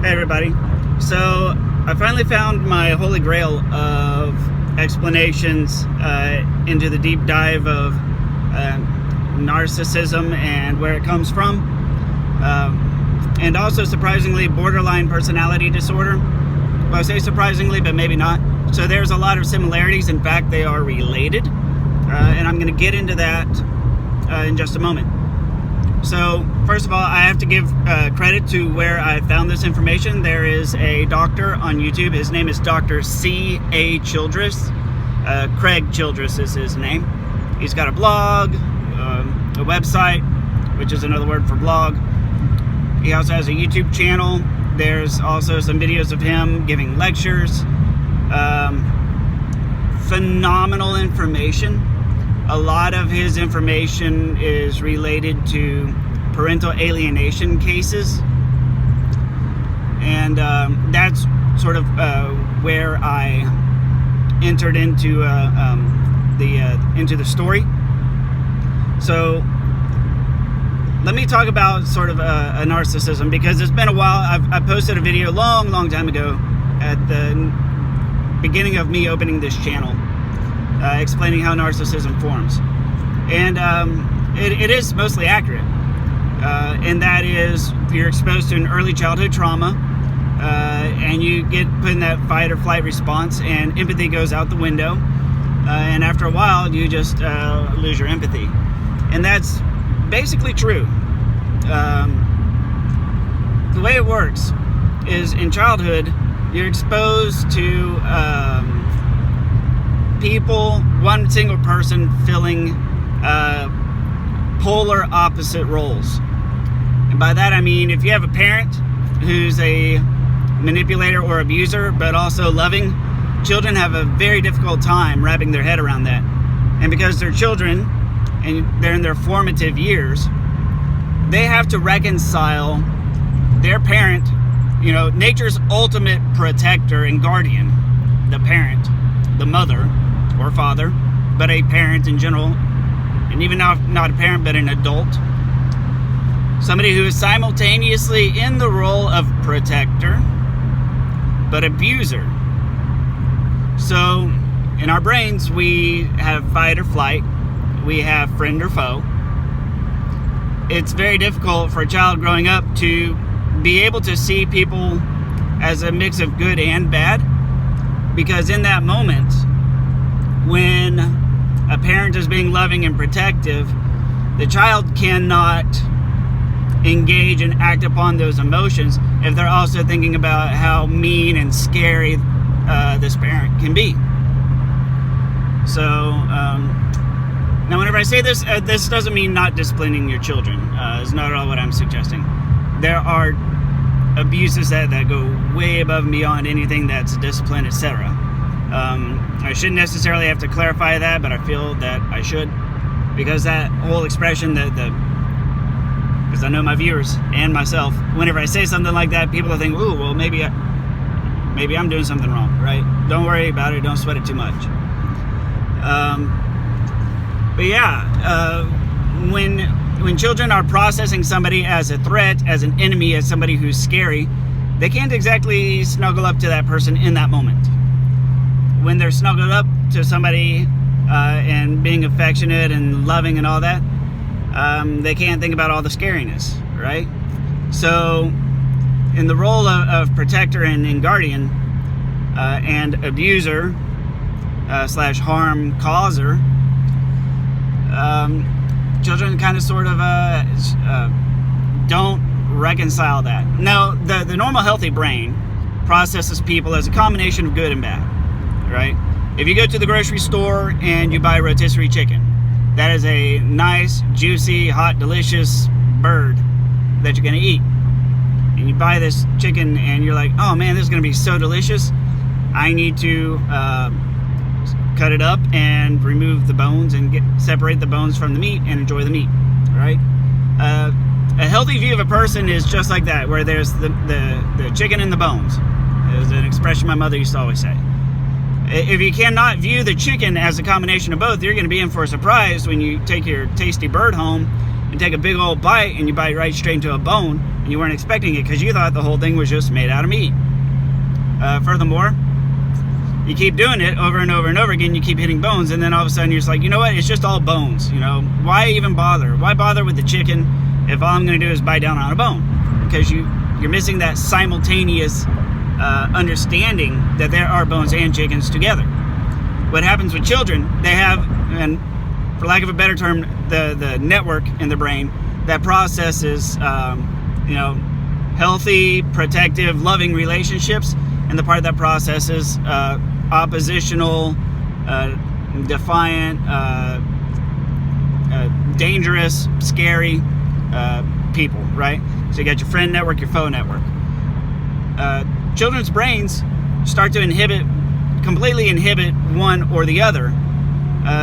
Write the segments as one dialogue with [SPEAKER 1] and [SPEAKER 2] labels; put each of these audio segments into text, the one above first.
[SPEAKER 1] Hey everybody. So I finally found my holy grail of explanations into the deep dive of narcissism and where it comes from, and also surprisingly borderline personality disorder. Well, I say surprisingly, but maybe not. So there's a lot of similarities. In fact, they are related, and I'm going to get into that in just a moment. So, first of all, I have to give credit to where I found this information. There is a doctor on YouTube. His name is Dr. C.A. Childress. Craig Childress is his name. He's got a blog, a website, which is another word for blog. He also has a YouTube channel. There's also some videos of him giving lectures. Phenomenal information. A lot of his information is related to parental alienation cases, and that's sort of where I entered into the story. So let me talk about sort of a narcissism, because it's been a while. I posted a video long time ago at the beginning of me opening this channel, explaining how narcissism forms. And it is mostly accurate. And that is, you're exposed to an early childhood trauma, and you get put in that fight or flight response, and empathy goes out the window. And after a while, you just lose your empathy. And that's basically true. The way it works is, in childhood, you're exposed to people, one single person filling polar opposite roles. And by that I mean, if you have a parent who's a manipulator or abuser, but also loving, children have a very difficult time wrapping their head around that. And because they're children and they're in their formative years, they have to reconcile their parent, nature's ultimate protector and guardian, the parent, the mother or father, but a parent in general, and even not a parent, but an adult, somebody who is simultaneously in the role of protector but abuser. So in our brains, we have fight or flight, we have friend or foe. It's very difficult for a child growing up to be able to see people as a mix of good and bad, because in that moment, when a parent is being loving and protective, the child cannot engage and act upon those emotions if they're also thinking about how mean and scary this parent can be. So, now whenever I say this, this doesn't mean not disciplining your children. It's not at all what I'm suggesting. There are abuses that go way above and beyond anything that's discipline, etc. I shouldn't necessarily have to clarify that, but I feel that I should, because that whole expression, because I know my viewers and myself, whenever I say something like that, people will think, ooh, well, maybe I'm doing something wrong, right? Don't worry about it. Don't sweat it too much. But yeah, when children are processing somebody as a threat, as an enemy, as somebody who's scary, they can't exactly snuggle up to that person in that moment. When they're snuggled up to somebody and being affectionate and loving and all that, they can't think about all the scariness, right? So in the role of protector and guardian and abuser / harm causer, children kind of sort of don't reconcile that. Now, the normal healthy brain processes people as a combination of good and bad, right? If you go to the grocery store and you buy rotisserie chicken, that is a nice, juicy, hot, delicious bird that you're going to eat. And you buy this chicken and you're like, oh man, this is going to be so delicious. I need to cut it up and remove the bones and separate the bones from the meat and enjoy the meat, right? A healthy view of a person is just like that, where there's the chicken and the bones. It was an expression my mother used to always say. If you cannot view the chicken as a combination of both, you're going to be in for a surprise when you take your tasty bird home and take a big old bite, and you bite right straight into a bone, and you weren't expecting it because you thought the whole thing was just made out of meat. Furthermore, you keep doing it over and over and over again, you keep hitting bones, and then all of a sudden you're just like, you know what, it's just all bones, you know, why even bother? Why bother with the chicken if all I'm going to do is bite down on a bone? Because you're missing that simultaneous understanding that there are bones and chickens together. What happens with children, they have, and for lack of a better term, the network in the brain that processes, healthy, protective, loving relationships, and the part that processes oppositional, defiant, dangerous, scary people, right? So you got your friend network, your foe network. Children's brains start to completely inhibit one or the other,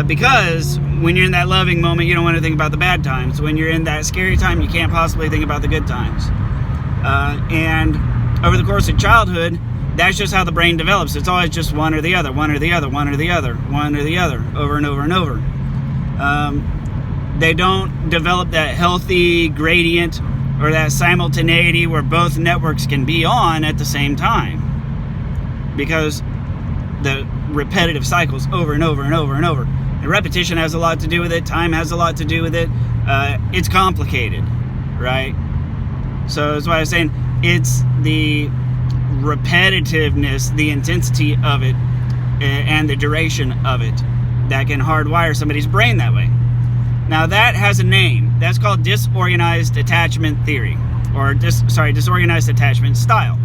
[SPEAKER 1] because when you're in that loving moment, you don't want to think about the bad times. When you're in that scary time, you can't possibly think about the good times. And over the course of childhood, that's just how the brain develops. It's always just one or the other, one or the other, one or the other, one or the other, over and over and over. They don't develop that healthy gradient or that simultaneity where both networks can be on at the same time, because the repetitive cycles over and over and over and over. And repetition has a lot to do with it. Time has a lot to do with it. It's complicated, right? So that's why I was saying it's the repetitiveness, the intensity of it, and the duration of it that can hardwire somebody's brain that way. Now that has a name. That's called disorganized attachment theory, or disorganized attachment style.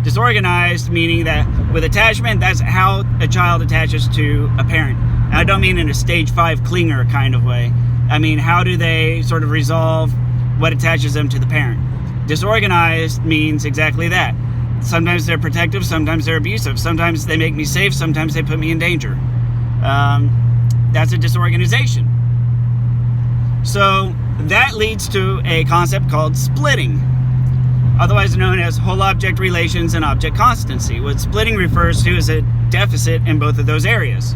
[SPEAKER 1] Disorganized meaning that with attachment, that's how a child attaches to a parent. And I don't mean in a stage 5 clinger kind of way. I mean, how do they sort of resolve what attaches them to the parent? Disorganized means exactly that. Sometimes they're protective, sometimes they're abusive, sometimes they make me safe, sometimes they put me in danger. That's a disorganization. So that leads to a concept called splitting, otherwise known as whole object relations and object constancy. What splitting refers to is a deficit in both of those areas.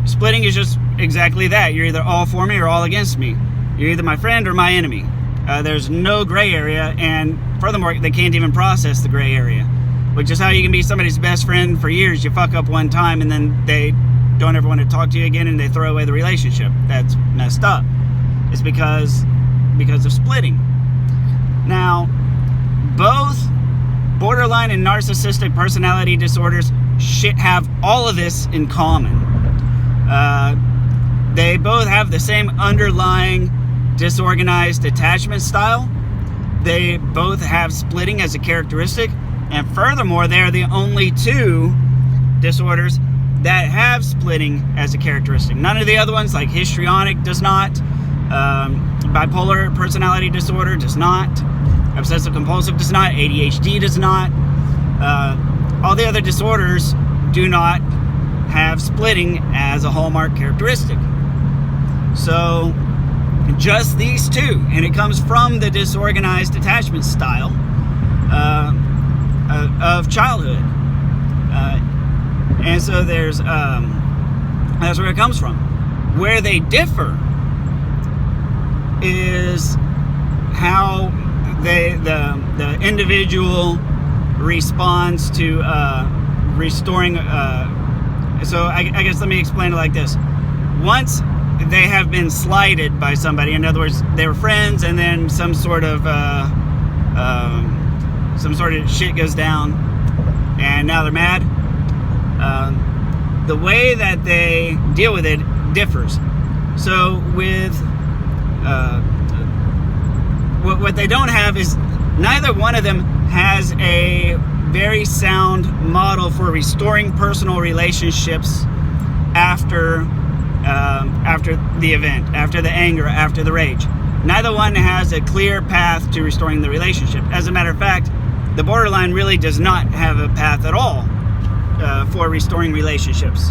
[SPEAKER 1] Splitting is just exactly that. You're either all for me or all against me. You're either my friend or my enemy. There's no gray area, and furthermore, they can't even process the gray area, which is how you can be somebody's best friend for years. You fuck up one time, and then they don't ever want to talk to you again, and they throw away the relationship. That's messed up. It's because of splitting. Now, both borderline and narcissistic personality disorders have all of this in common. They both have the same underlying disorganized attachment style. They both have splitting as a characteristic, and furthermore, they're the only two disorders that have splitting as a characteristic. None of the other ones, like histrionic, does not. Bipolar personality disorder does not. Obsessive compulsive does not. ADHD does not. All the other disorders do not have splitting as a hallmark characteristic. So just these two, and it comes from the disorganized attachment style of childhood. And so that's where it comes from. Where they differ is how the individual responds to restoring. So I guess let me explain it like this. Once they have been slighted by somebody, in other words, they were friends, and then some sort of shit goes down, and now they're mad. The way that they deal with it differs. So with what they don't have is neither one of them has a very sound model for restoring personal relationships after the event, after the anger, after the rage. Neither one has a clear path to restoring the relationship. As a matter of fact, the borderline really does not have a path at all for restoring relationships.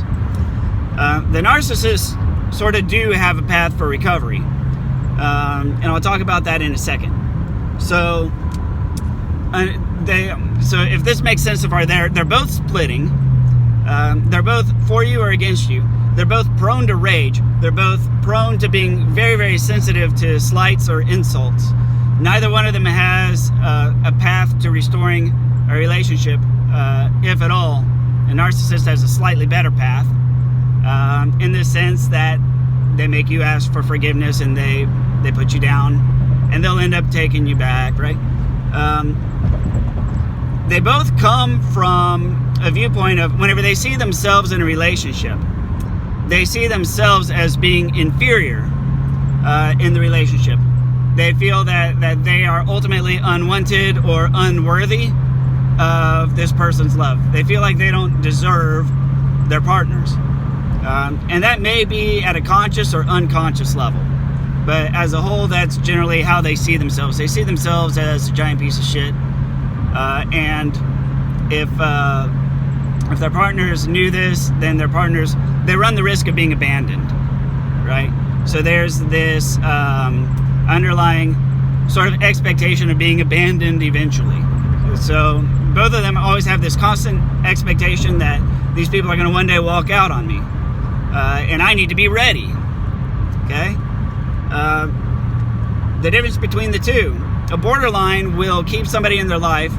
[SPEAKER 1] The narcissists sort of do have a path for recovery, and I'll talk about that in a second. So if this makes sense so far, they're both splitting. They're both for you or against you. they're both prone to rage. They're both prone to being very, very sensitive to slights or insults. Neither one of them has a path to restoring a relationship, if at all. A narcissist has a slightly better path, in the sense that they make you ask for forgiveness and they put you down, and they'll end up taking you back, right? They both come from a viewpoint of whenever they see themselves in a relationship, they see themselves as being inferior in the relationship. They feel that they are ultimately unwanted or unworthy of this person's love. They feel like they don't deserve their partners. And that may be at a conscious or unconscious level. But as a whole, that's generally how they see themselves. They see themselves as a giant piece of shit. And if their partners knew this, then their partners, they run the risk of being abandoned, right? So there's this underlying sort of expectation of being abandoned eventually. So both of them always have this constant expectation that these people are going to one day walk out on me. And I need to be ready, okay? The difference between the two, a borderline will keep somebody in their life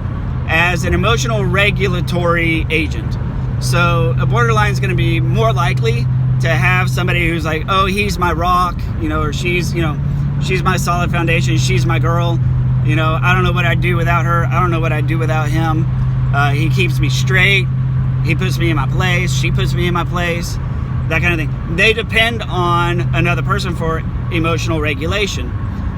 [SPEAKER 1] as an emotional regulatory agent. So a borderline is going to be more likely to have somebody who's like, oh, he's my rock, or she's my solid foundation, she's my girl, I don't know what I'd do without her, I don't know what I'd do without him, he keeps me straight, he puts me in my place, she puts me in my place, that kind of thing. They depend on another person for emotional regulation.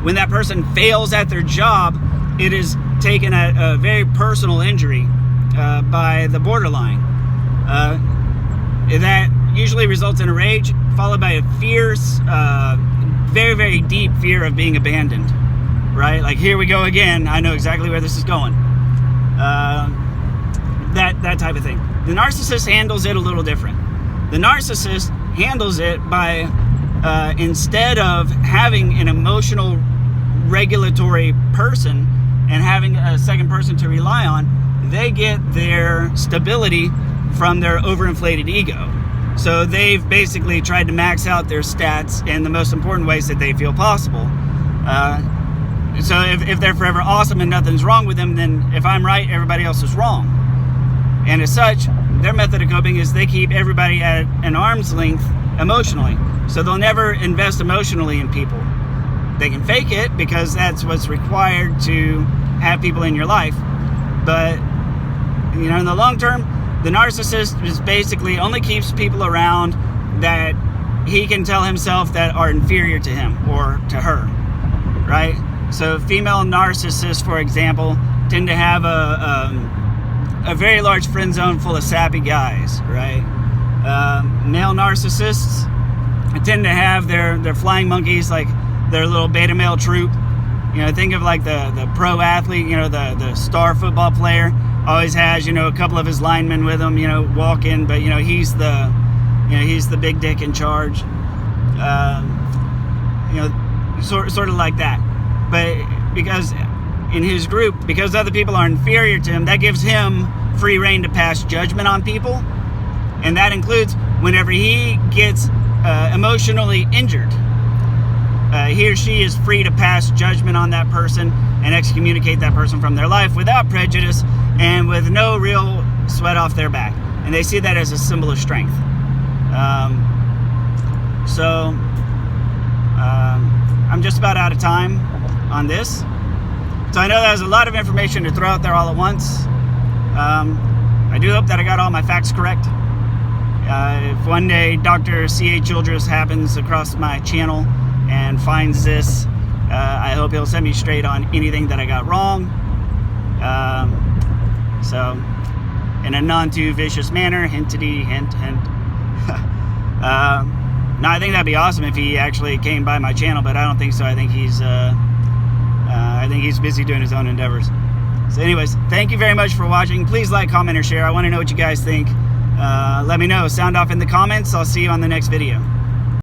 [SPEAKER 1] When that person fails at their job, it is taken at a very personal injury by the borderline. That usually results in a rage, followed by a fierce, very, very deep fear of being abandoned. Right? Like, here we go again. I know exactly where this is going. That type of thing. The narcissist handles it a little different. The narcissist handles it by, instead of having an emotional regulatory person and having a second person to rely on, they get their stability from their overinflated ego. So they've basically tried to max out their stats in the most important ways that they feel possible. So if they're forever awesome and nothing's wrong with them, then if I'm right, everybody else is wrong. And as such, their method of coping is they keep everybody at an arm's length emotionally. So they'll never invest emotionally in people. They can fake it because that's what's required to have people in your life. But, in the long term, the narcissist just basically only keeps people around that he can tell himself that are inferior to him or to her, right? So female narcissists, for example, tend to have a very large friend zone full of sappy guys, right? Male narcissists tend to have their flying monkeys, like their little beta male troop. Think of like the pro athlete, the star football player always has, a couple of his linemen with him, walking, but he's the big dick in charge. Sort of like that. But because in his group, because other people are inferior to him, that gives him free rein to pass judgment on people. And that includes whenever he gets emotionally injured. He or she is free to pass judgment on that person and excommunicate that person from their life without prejudice and with no real sweat off their back. And they see that as a symbol of strength. I'm just about out of time on this. So I know that was a lot of information to throw out there all at once. I do hope that I got all my facts correct. If one day Dr. C.A. Childress happens across my channel and finds this, I hope he'll set me straight on anything that I got wrong. So, in a non-too vicious manner, hintity, hint, hint. No, I think that'd be awesome if he actually came by my channel, but I don't think so. I think he's busy doing his own endeavors. So anyways, thank you very much for watching. Please like, comment, or share. I want to know what you guys think. Let me know. Sound off in the comments. I'll see you on the next video.